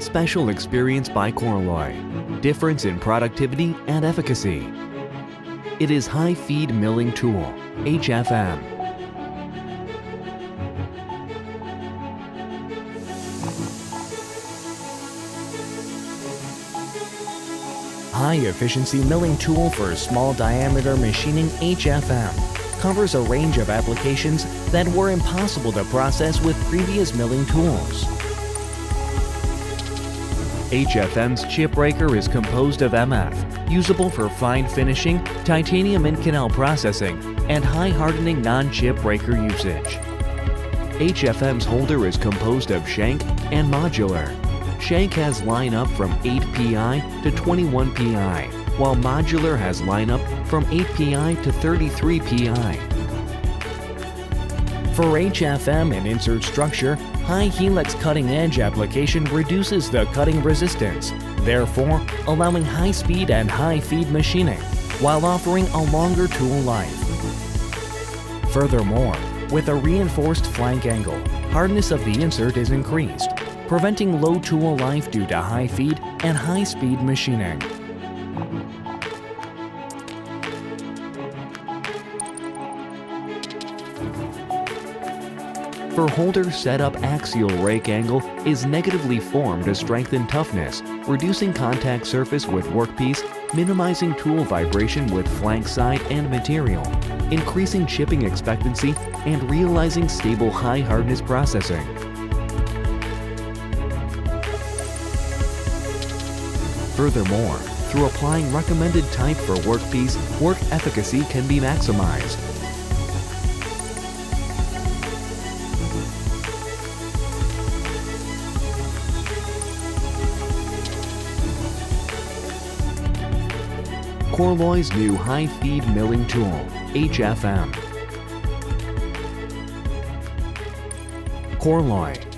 Special experience by KORLOY. Difference in productivity and efficacy. It is high feed milling tool, HFM. High efficiency milling tool for small diameter machining, HFM, covers a range of applications that were impossible to process with previous milling tools. HFM's chip breaker is composed of MF, usable for fine finishing, titanium Inconel processing, and high hardening non-chip breaker usage. HFM's holder is composed of shank and modular. Shank has line up from 8 pi to 21 pi, while modular has line up from 8 pi to 33 pi. For HFM and insert structure, high helix cutting edge application reduces the cutting resistance, therefore allowing high speed and high feed machining, while offering a longer tool life. Furthermore, with a reinforced flank angle, hardness of the insert is increased, preventing low tool life due to high feed and high speed machining. For holder setup, axial rake angle is negatively formed to strengthen toughness, reducing contact surface with workpiece, minimizing tool vibration with flank side and material, increasing chipping expectancy, and realizing stable high hardness processing. Furthermore, through applying recommended type for workpiece, work efficacy can be maximized. KORLOY's new high-feed milling tool, HFM. KORLOY.